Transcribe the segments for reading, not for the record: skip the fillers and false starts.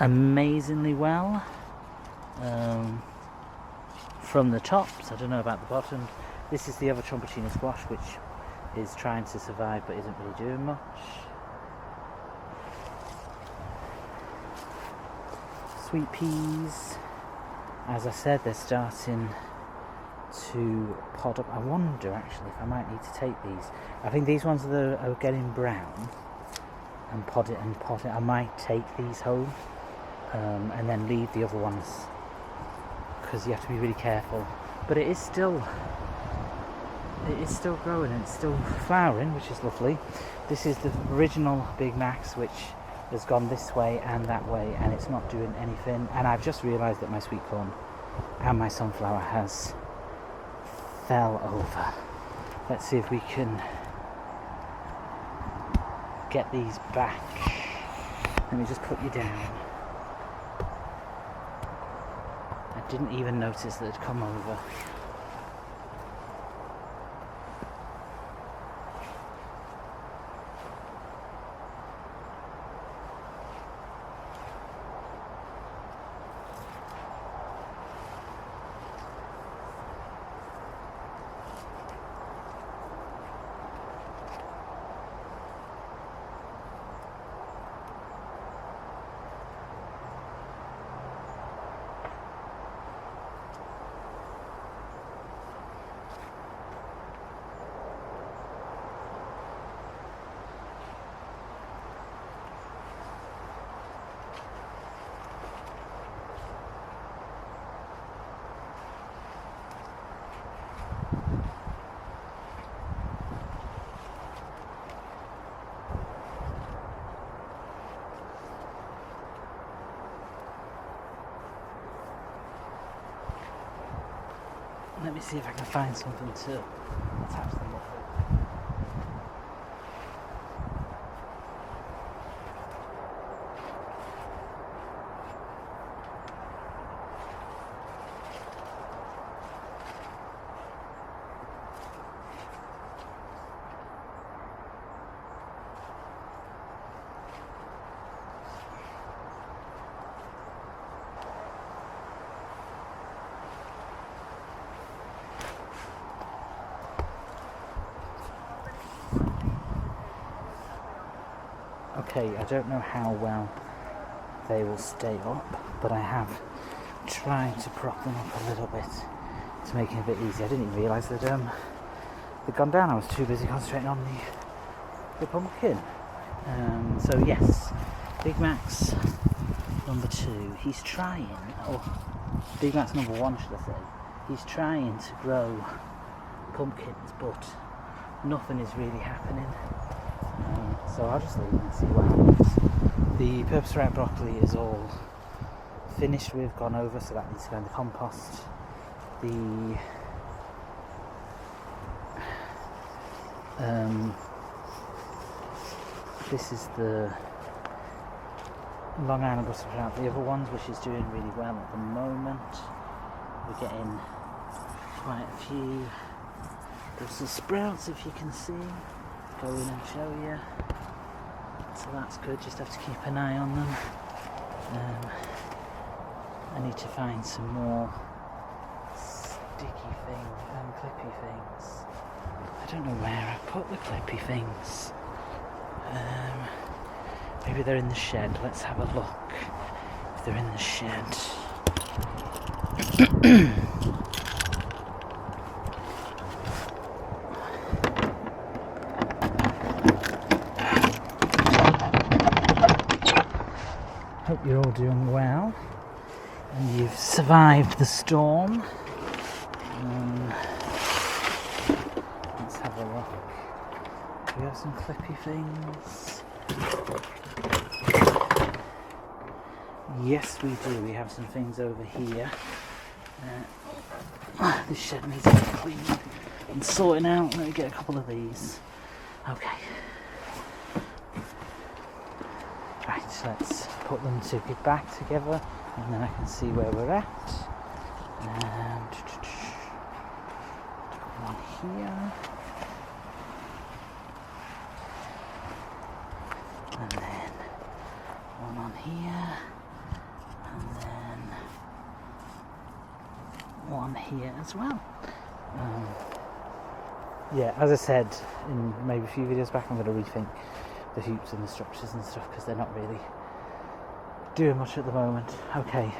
amazingly well from the tops. I don't know about the bottom. This is the other Trumpetino squash, which is trying to survive but isn't really doing much. Sweet peas, as I said, they're starting to pod up. I wonder actually if I might need to take these. I think these ones are getting brown and pot it. I might take these home and then leave the other ones, because you have to be really careful. But it is still growing and it's still flowering, which is lovely. This is the original Big Max, which has gone this way and that way, and it's not doing anything. And I've just realised that my sweet corn and my sunflower has fell over. Let's see if we can get these back. Let me just put you down. I didn't even notice that it had come over. Let me see if I can find something to attach them up with. Okay, I don't know how well they will stay up, but I have tried to prop them up a little bit to make it a bit easier. I didn't even realise that they'd gone down. I was too busy concentrating on the pumpkin. So yes, Big Max number 2, he's trying, or Big Max number 1 should I say, he's trying to grow pumpkins, but nothing is really happening. So I'll just leave and see what happens. The purpose route broccoli is all finished with, gone over, so that needs to go in the compost. This is the Long Island Brussels sprout, the other ones, which is doing really well at the moment. We're getting quite a few Brussels sprouts, if you can see. Go in and show you. So that's good, just have to keep an eye on them. I need to find some more sticky things and clippy things. I don't know where I put the clippy things. Maybe they're in the shed. Let's have a look if they're in the shed. Hope you're all doing well and you've survived the storm. Let's have a look. Do we have some clippy things? Yes, we do. We have some things over here. This shed needs to be cleaned and sorting out. Let me get a couple of these. Okay. Right, let's put them back together and then I can see where we're at. And one here. And then one on here. one here as well. Yeah, as I said in maybe a few videos back, I'm going to rethink the hoops and the structures and stuff because they're not really doing much at the moment. Okay,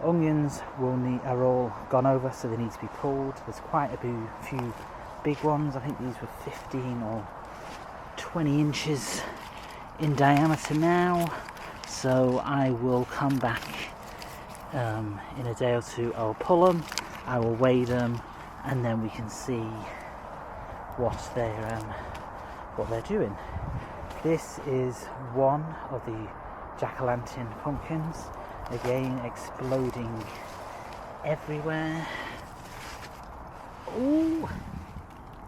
onions are all gone over, so they need to be pulled. There's quite a few big ones. I think these were 15 or 20 inches in diameter now, so I will come back in a day or two. I'll pull them, I will weigh them, and then we can see what they're doing. This is one of the jack-o'-lantern pumpkins, again exploding everywhere. Ooh,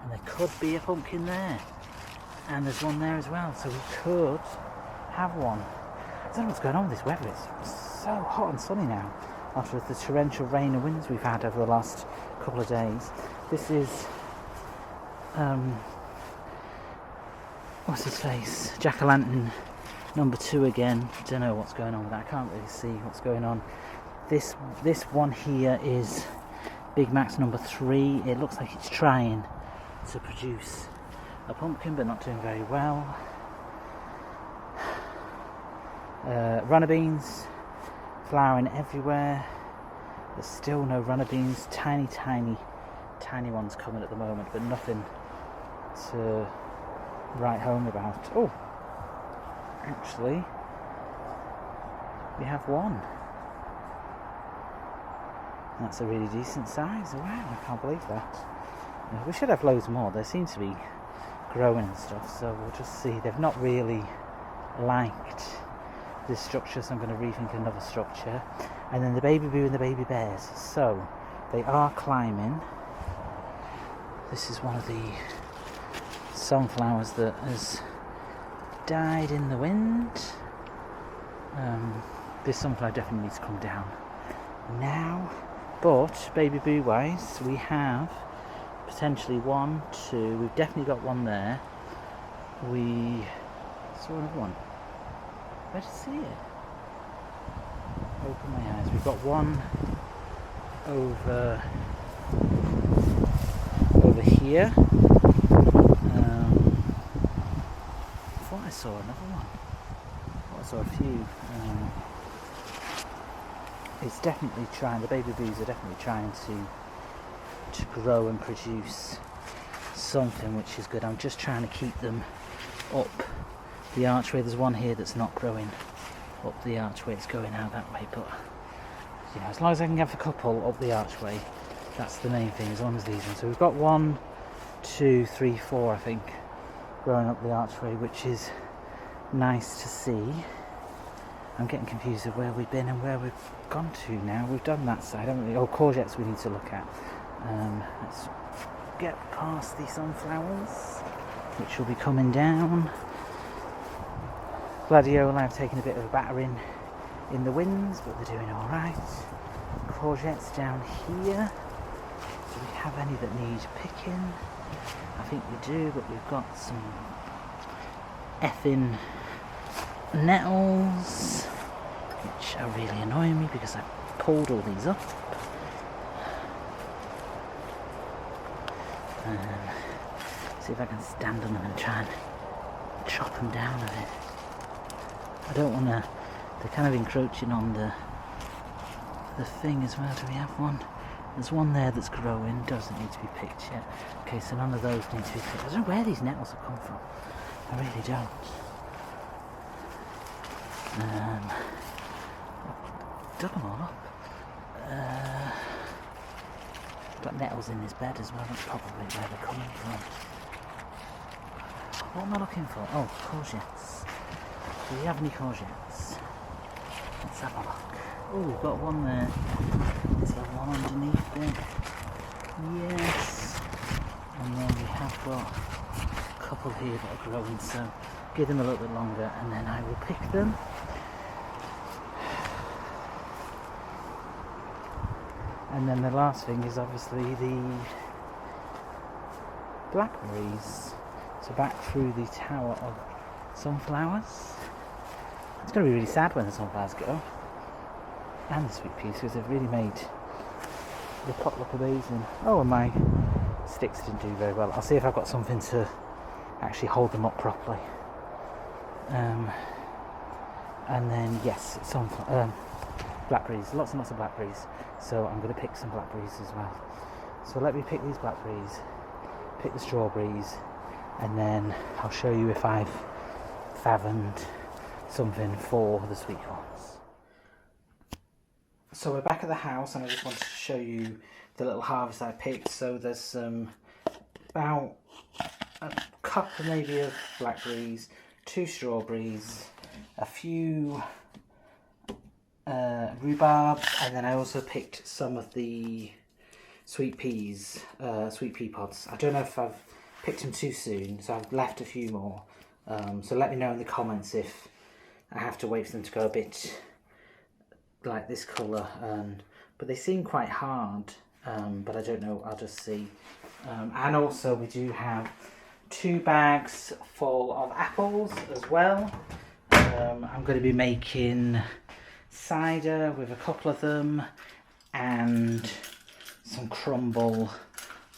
and there could be a pumpkin there, and there's one there as well, so we could have one. I don't know what's going on with this weather. It's so hot and sunny now after the torrential rain and winds we've had over the last couple of days. This is what's his face? Jack-o'-lantern number 2 again. Don't know what's going on with that. I can't really see what's going on. This one here is Big Mac's number 3. It looks like it's trying to produce a pumpkin, but not doing very well. Runner beans flowering everywhere. There's still no runner beans. Tiny ones coming at the moment, but nothing to write home about. Oh, actually, we have one. That's a really decent size. Wow, I can't believe that. We should have loads more. They seem to be growing and stuff, so we'll just see. They've not really liked this structure, so I'm going to rethink another structure. And then the baby boo and the baby bears. So they are climbing. This is one of the sunflowers that has died in the wind. This sunflower definitely needs to come down now. But baby boo wise, we have potentially 1, 2. We've definitely got one there. We saw another one. Where did you see it? Open my eyes. We've got one over here. I thought I saw another one. I saw a few. It's definitely trying. The baby boos are definitely trying to grow and produce something, which is good. I'm just trying to keep them up the archway. There's one here that's not growing up the archway. It's going out that way, but you know, as long as I can have a couple up the archway, that's the main thing, as long as these ones. So we've got 1, 2, 3, 4, I think, growing up the archway, which is nice to see. I'm getting confused of where we've been and where we've gone to now. We've done that side, haven't we? Oh, courgettes we need to look at. Let's get past the sunflowers, which will be coming down. Gladiola have taken a bit of a battering in the winds, but they're doing alright. Courgettes down here. Do we have any that need picking? I think we do, but we've got some effing nettles, which are really annoying me because I pulled all these up. See if I can stand on them and try and chop them down a bit. I don't want to. They're kind of encroaching on the thing as well. Do we have one? There's one there that's growing, doesn't need to be picked yet. Okay, so none of those need to be picked. I don't know where these nettles have come from. I really don't. Dug them all up. Got nettles in this bed as well. That's probably where they're coming from. What am I looking for? Oh, courgettes. Do we have any courgettes? Let's have a look. Oh, we've got one there. Is there one underneath there? Yes. And then we have got a couple here that are growing, so give them a little bit longer and then I will pick them. And then the last thing is obviously the blackberries. So back through the tower of sunflowers. It's going to be really sad when the sunflowers go. And the sweet peas, because they've really made The pot look amazing. Oh, and my sticks didn't do very well. I'll see if I've got something to actually hold them up properly. And then yes, some blackberries, lots and lots of blackberries. So I'm going to pick some blackberries as well. So let me pick these blackberries, pick the strawberries, and then I'll show you if I've fathomed something for the sweet ones. So we're back at the house, and I just wanted to show you the little harvest I picked. So there's about a cup maybe of blackberries, 2 strawberries, a few rhubarbs, and then I also picked some of the sweet pea pods. I don't know if I've picked them too soon, so I've left a few more. So let me know in the comments if I have to wait for them to go a bit like this colour, but they seem quite hard, but I don't know, I'll just see. And also we do have 2 bags full of apples as well. I'm going to be making cider with a couple of them, and some crumble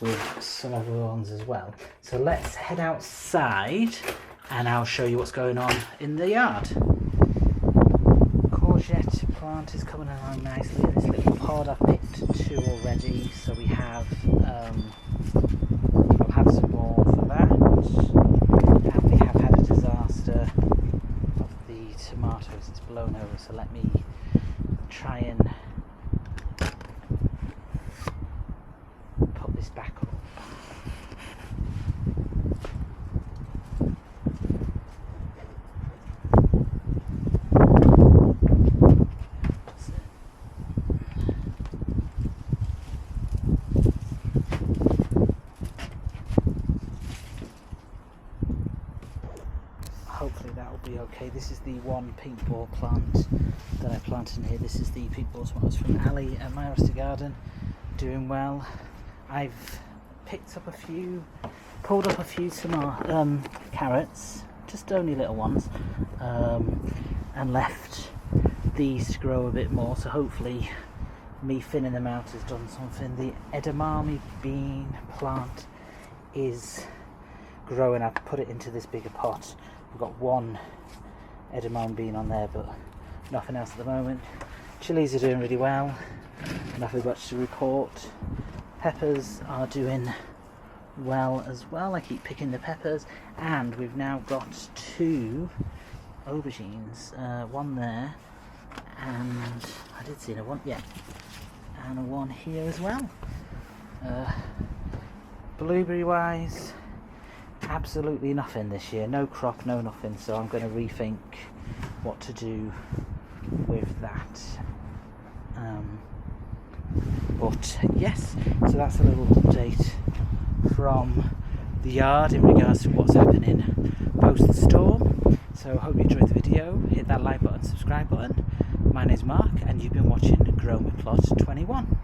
with some other ones as well. So let's head outside and I'll show you what's going on in the yard. Courgette plant is coming along nicely in this little pod. I've picked 2 already, so we have we'll have some more for that. And we have had a disaster of the tomatoes. It's blown over, so let me try and put this back up. Hopefully that will be okay. This is the one pink ball plant that I planted in here. This is the pink ball tomatoes from Ali at my Rusty Garden. Doing well. I've picked up a few, pulled up a few carrots, just only little ones, and left these to grow a bit more. So hopefully me thinning them out has done something. The edamame bean plant is growing. I've put it into this bigger pot. We've got 1 edamame bean on there, but nothing else at the moment. Chilies are doing really well. Nothing much to report. Peppers are doing well as well. I keep picking the peppers, and we've now got 2 aubergines. One there, and I did see one, yeah, and one here as well. Blueberry wise, absolutely nothing this year. No crop, no nothing. So I'm going to rethink what to do with that. But yes, so that's a little update from the yard in regards to what's happening post the storm. So hope you enjoyed the video. Hit that like button, subscribe button. My name's Mark, and you've been watching Grow with Plot 21.